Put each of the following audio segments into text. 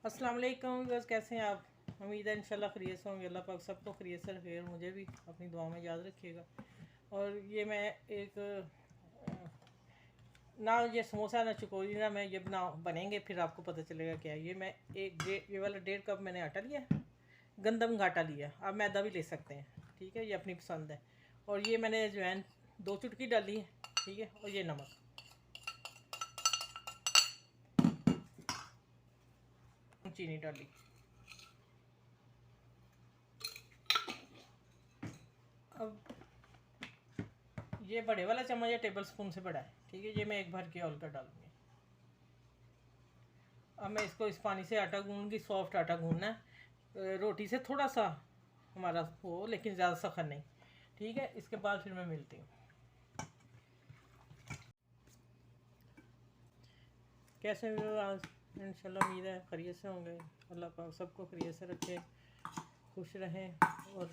अस्सलाम वालेकुम बस कैसे हैं आप। उम्मीद है इंशाल्लाह खैरियत से होंगे। अल्लाह पाक सबको खैरियत से रखे और मुझे भी अपनी दुआ में याद रखिएगा। और ये मैं एक ना ये समोसा ना चकोरी ना मैं ये बनेंगे फिर आपको पता चलेगा क्या है। ये मैं ये वाला 1.5 कप मैंने आटा लिया, गंदम का आटा लिया। आप मैदा भी ले सकते हैं, ठीक है, ये अपनी पसंद है। और ये मैंने अजवाइन 2 चुटकी डाली है, ठीक है। और ये नमक, चीनी डाली। अब ये बड़े वाला चम्मच या टेबल स्पून से बड़ा है, ठीक है। ये मैं एक भर के और का डालूंगी। अब मैं इसको इस पानी से आटा गूंदूंगी। सॉफ्ट आटा गूंदना है, रोटी से थोड़ा सा हमारा हो, लेकिन ज़्यादा सख्त नहीं, ठीक है। इसके बाद फिर मैं मिलती हूँ। कैसे हो आज? इंशाल्लाह उम्मीद है खैरियत से होंगे। अल्लाह पाक सबको खैरियत से रखे, खुश रहें और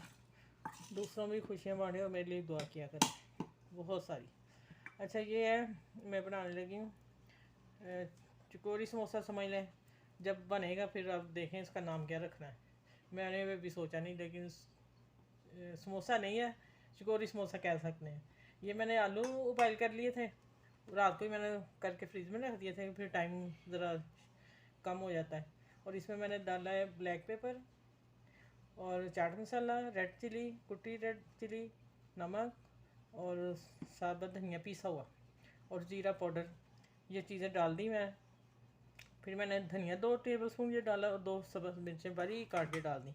दूसरों में भी खुशियाँ बांटें और मेरे लिए दुआ किया करें बहुत सारी। अच्छा, ये है मैं बनाने लगी हूँ चकोरी समोसा, समझ लें। जब बनेगा फिर आप देखें इसका नाम क्या रखना है। मैंने भी सोचा नहीं, लेकिन समोसा नहीं है, चकोरी समोसा कह सकते हैं। ये मैंने आलू उबाइल कर लिए थे, रात को ही मैंने करके फ्रिज में रख दिए थे, फिर टाइम ज़रा कम हो जाता है। और इसमें मैंने डाला है ब्लैक पेपर और चाट मसाला, रेड चिली, कुटी रेड चिली, नमक और साबुत धनिया पिसा हुआ और ज़ीरा पाउडर। ये चीज़ें डाल दी मैं। फिर मैंने धनिया 2 टेबलस्पून ये डाला और 2 सब्ज़ मिर्चें बारीक काट के डाल दी।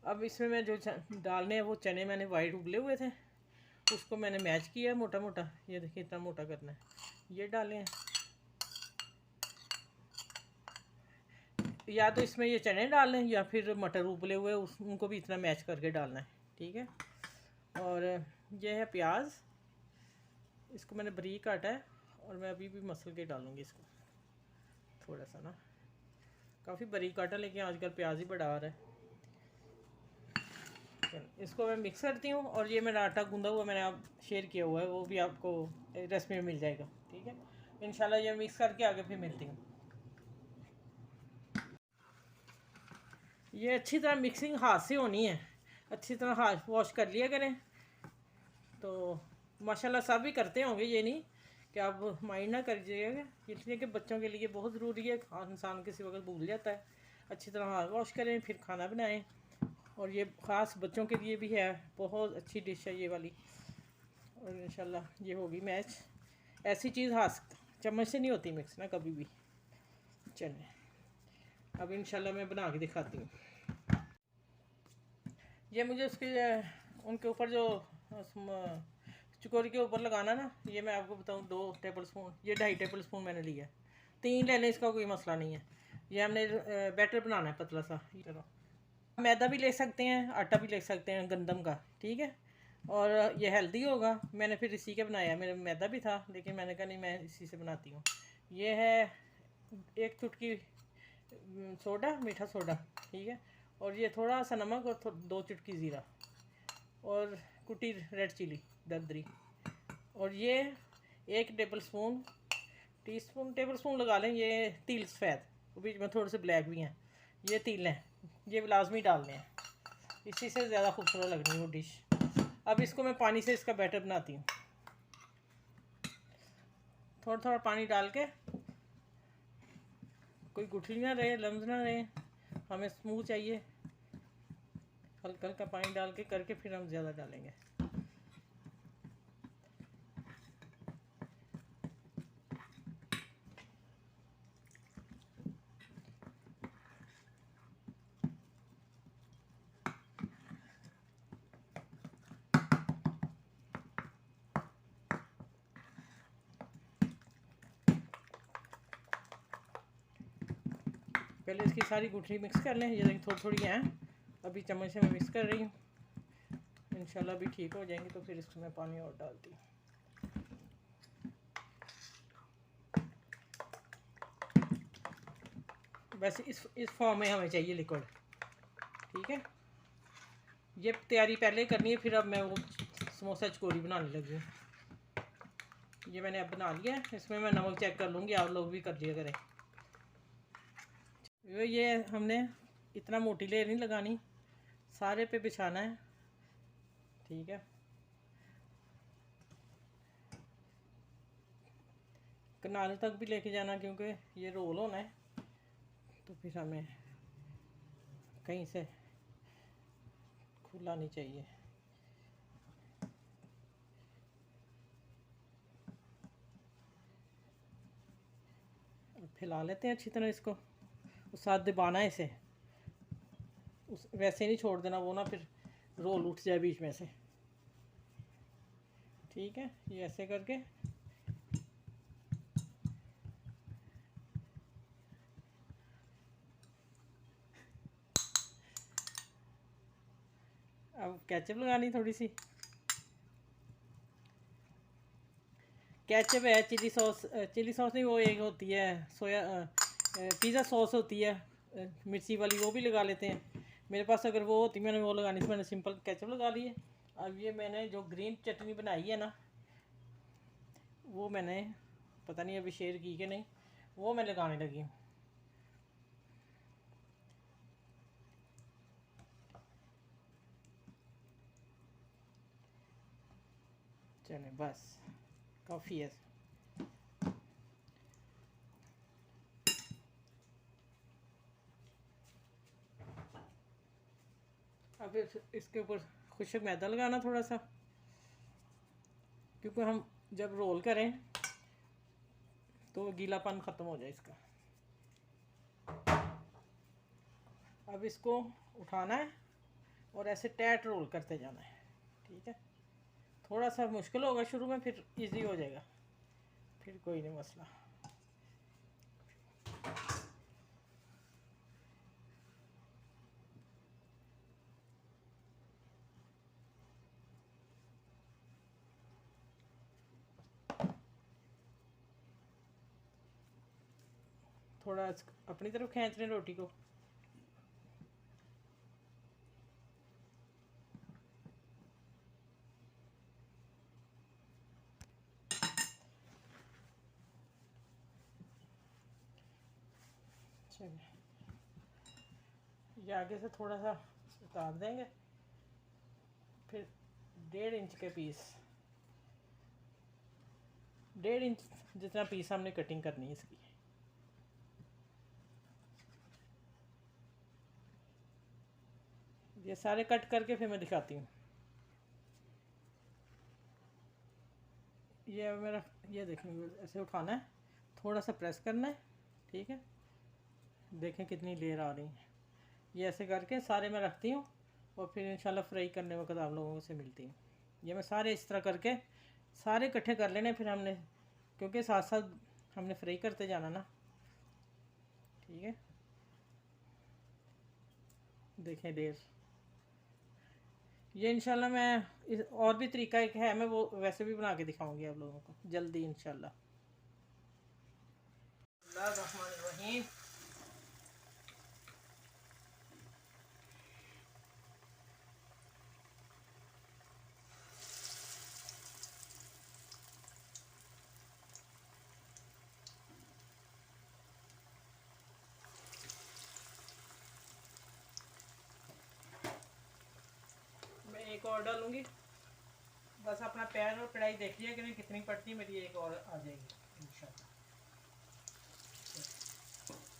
अब इसमें मैं जो डालने हैं वो चने मैंने वाइट उबले हुए थे, उसको मैंने मैच किया मोटा मोटा। ये देखिए इतना मोटा करना है। ये डाले हैं, या तो इसमें ये चने डाल लें या फिर मटर उबले हुए उनको भी इतना मैच करके डालना है, ठीक है। और ये है प्याज, इसको मैंने बारीक काटा है और मैं अभी भी मसल के डालूँगी इसको थोड़ा सा ना। काफ़ी बारीक काटा, लेकिन आजकल प्याज ही बड़ा आ रहा है। इसको मैं मिक्स करती हूँ। और ये मेरा आटा गूंदा हुआ मैंने आप शेयर किया हुआ है, वो भी आपको रेसिपी में मिल जाएगा, ठीक है। इंशाल्लाह ये मिक्स करके आगे फिर मिलती हूँ। ये अच्छी तरह मिक्सिंग हाथ से होनी है, अच्छी तरह हाथ वॉश कर लिया करें। तो माशाल्लाह सब भी करते होंगे, ये नहीं कि आप माइंड ना कर जाइएगा, इसलिए कि बच्चों के लिए बहुत ज़रूरी है। इंसान किसी वक्त भूल जाता है। अच्छी तरह हाथ वॉश करें फिर खाना बनाएं। और ये ख़ास बच्चों के लिए भी है, बहुत अच्छी डिश है ये वाली। और इंशाल्लाह ये होगी मैच। ऐसी चीज़ हाथ चम्मच से नहीं होती मिक्स ना कभी भी। चलें, अब इंशाल्लाह मैं बना के दिखाती हूँ। ये मुझे उसके उनके ऊपर जो चकोरी के ऊपर लगाना ना, ये मैं आपको बताऊँ 2 टेबल स्पून, ये 2.5 टेबल स्पून मैंने लिया है। 3 ले लें, इसका कोई मसला नहीं है। ये हमने बैटर बनाना है पतला सा। चलो, मैदा भी ले सकते हैं, आटा भी ले सकते हैं गंदम का, ठीक है। और ये हेल्दी होगा। मैंने फिर इसी के बनाया, मेरे मैदा भी था लेकिन मैंने कहा नहीं मैं इसी से बनाती हूँ। ये है 1 चुटकी सोडा, मीठा सोडा, ठीक है। और ये थोड़ा सा नमक और 2 चुटकी ज़ीरा और कुटी रेड चिली दरदरी। और ये 1 टेबल स्पून टेबल स्पून लगा लें, ये तिल सफ़ेद, बीच में थोड़े से ब्लैक भी हैं। ये तिल हैं, ये लाजमी डालने हैं, इसी से ज़्यादा खूबसूरत लगनी है वो डिश। अब इसको मैं पानी से इसका बैटर बनाती हूँ। थोड़ा थोड़ा पानी डाल के, कोई गुठली ना रहे, लम्स ना रहे, हमें स्मूथ चाहिए। हल्का हल्का पानी डाल के करके फिर हम ज़्यादा डालेंगे। पहले इसकी सारी गुठली मिक्स कर लें। ये देखिए थोड़ी थोड़ी हैं, अभी चम्मच से मैं मिक्स कर रही हूँ। इंशाल्लाह भी ठीक हो जाएंगी तो फिर इसको मैं पानी और डालती हूँ। बस इस फॉर्म में हमें चाहिए लिक्विड, ठीक है। ये तैयारी पहले करनी है, फिर अब मैं वो समोसा चकोरी बनाने लगी हूँ। ये मैंने अब बना लिया है। इसमें मैं नमक चेक कर लूँगी, आप लोग भी कर लिया करें। ये हमने इतना मोटी लेयर नहीं लगानी, सारे पे बिछाना है, ठीक है। किनारे तक भी लेके जाना, क्योंकि ये रोल होना है, तो फिर हमें कहीं से खुला नहीं चाहिए। फैला लेते हैं अच्छी तरह इसको, उस साथ दबाना है इसे, उस वैसे नहीं छोड़ देना, वो ना फिर रोल उठ जाए बीच में से, ठीक है। ये ऐसे करके अब केचप लगानी थोड़ी सी, केचप है, चिली सॉस नहीं, वो एक होती है सोया पिज़्ज़ा सॉस होती है मिर्ची वाली, वो भी लगा लेते हैं। मेरे पास अगर वो होती मैंने वो लगानी थी, मैंने सिंपल केचप लगा ली है। अब ये मैंने जो ग्रीन चटनी बनाई है ना, वो मैंने पता नहीं अभी शेयर की कि नहीं, वो मैं लगाने लगी हूँ। चले बस काफ़ी है। अब इसके ऊपर खुशक मैदा लगाना थोड़ा सा, क्योंकि हम जब रोल करें तो गीलापन ख़त्म हो जाए इसका। अब इसको उठाना है और ऐसे टैट रोल करते जाना है, ठीक है। थोड़ा सा मुश्किल होगा शुरू में, फिर इजी हो जाएगा, फिर कोई नहीं मसला। थोड़ा अपनी तरफ खींच लें रोटी को, चलिए ये आगे से थोड़ा सा उतार देंगे, फिर 1.5 इंच के पीस, 1.5 इंच जितना पीस हमने कटिंग करनी है इसकी। ये सारे कट करके फिर मैं दिखाती हूँ। ये मेरा, ये देखेंगे ऐसे उठाना है, थोड़ा सा प्रेस करना है, ठीक है। देखें कितनी लेयर आ रही है। ये ऐसे करके सारे मैं रखती हूँ, और फिर इंशाल्लाह फ्राई करने वक्त आप लोगों से मिलती हूँ। ये मैं सारे इस तरह करके सारे इकट्ठे कर लेने, फिर हमने क्योंकि साथ साथ हमने फ्राई करते जाना ना, ठीक है। देखें लेयर, ये इंशाल्लाह मैं और भी तरीका एक है, मैं वो वैसे भी बना के दिखाऊंगी आप लोगों को जल्दी इंशाल्लाह। बिस्मिल्लाहिर्रहमानिर्रहीम। मैं एक और डालूंगी, बस अपना पैर और कढ़ाई देख लिया कि नहीं कितनी पड़ती है, मेरी एक और आ जाएगी इंशाल्लाह।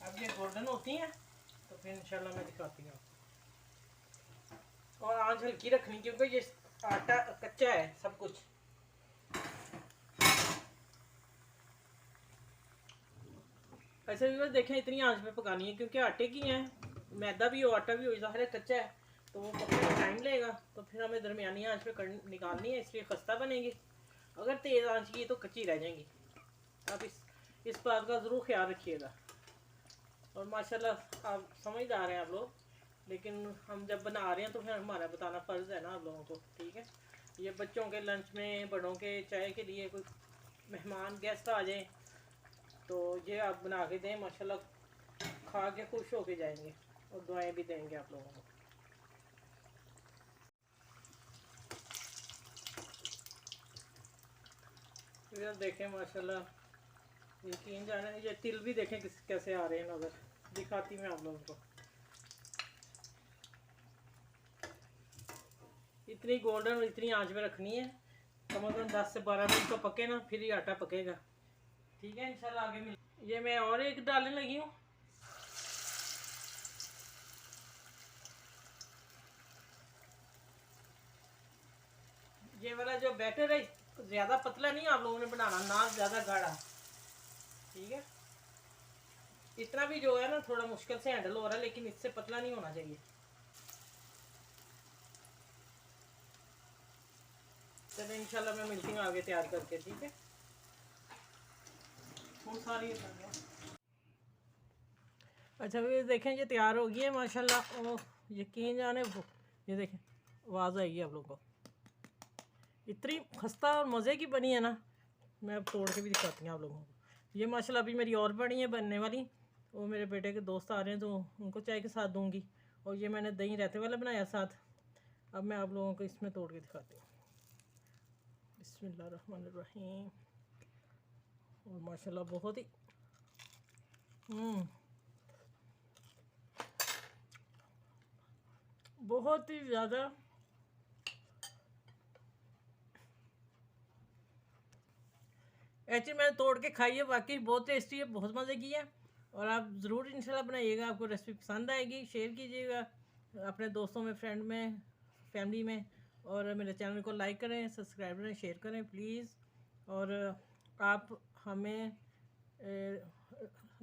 अब ये गोल्डन होती हैं तो फिर इंशाल्लाह मैं दिखाती हूँ आपको। और आंच हल्की रखनी, क्योंकि ये आटा कच्चा है सब कुछ। ऐसे भी बस देखें इतनी आंच पे पकानी है, क्योंकि आटे की हैं, मैदा भी हो आटा भी हो, ज़ाहिर है कच्चा है तो वो पकने में टाइम लगेगा, तो फिर हमें दरमियानी आंच पे निकालनी है, इसलिए खस्ता बनेगी। अगर तेज़ आंच की तो कच्ची रह जाएंगी। आप इस बात का ज़रूर ख्याल रखिएगा। और माशाल्लाह आप समझदार हैं आप लोग, लेकिन हम जब बना रहे हैं तो फिर हमारा बताना फ़र्ज़ है ना आप लोगों को, ठीक है। ये बच्चों के लंच में, बड़ों के चाय के लिए, कोई मेहमान गेस्ट आ जाए तो ये आप बना के दें, माशाल्लाह खा के खुश होके जाएंगे और दुआएं भी देंगे आप लोगों को। फिर देखें माशाल्लाह, यकीन जाने, ये तिल भी देखें कैसे आ रहे हैं नज़र, दिखाती मैं आप लोगों को। इतनी गोल्डन, इतनी आंच में रखनी है, कम से कम 10 से 12 मिनट तो पके ना, फिर ही आटा पकेगा। ठीक है, इंशाल्लाह आगे मिल। ये मैं और एक डालने लगी हूँ। ये वाला जो बैटर है ज़्यादा पतला नहीं आप लोगों ने बनाना, ना ज़्यादा गाढ़ा। ठीक है, इतना भी जो है ना थोड़ा मुश्किल से हैंडल हो रहा है, लेकिन इससे पतला नहीं होना चाहिए। चलो इंशाल्लाह मैं मिलती हूँ आगे तैयार करके। ठीक है, बहुत सारी अच्छा ये देखें, ये तैयार हो गई है माशाल्लाह। ओ यकीन जाने, ये देखें आवाज़ आएगी आप लोगों को, इतनी खस्ता और मज़े की बनी है ना। मैं अब तोड़ के भी दिखाती हूँ आप लोगों को। ये माशाल्लाह अभी मेरी और बनी है बनने वाली। वो मेरे बेटे के दोस्त आ रहे हैं तो उनको चाय के साथ दूंगी। और ये मैंने दही रायते वाला बनाया साथ। अब मैं आप लोगों को इसमें तोड़ के दिखाती हूँ। बिस्मिल्लाहिर्रहमानिर्रहीम। और माशाल्लाह बहुत ही बहुत ही ज़्यादा ऐसे मैंने तोड़ के खाई है, वाकई बहुत टेस्टी है, बहुत मज़े की है। और आप ज़रूर इंशाल्लाह बनाइएगा, आपको रेसिपी पसंद आएगी। शेयर कीजिएगा अपने दोस्तों में, फ्रेंड में, फैमिली में। और मेरे चैनल को लाइक करें, सब्सक्राइब करें, शेयर करें प्लीज़। और आप हमें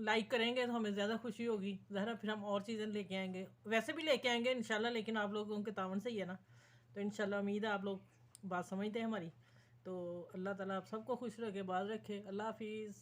लाइक करेंगे तो हमें ज़्यादा खुशी होगी। ज़रा फिर हम और चीज़ें लेके आएंगे, वैसे भी लेके आएंगे इंशाल्लाह, लेकिन आप लोगों के तावन से ही है ना। तो इंशाल्लाह उम्मीद है आप लोग बात समझते हैं हमारी। तो अल्लाह ताला आप सबको खुश रखे, बात रखे। अल्लाह हाफिज़।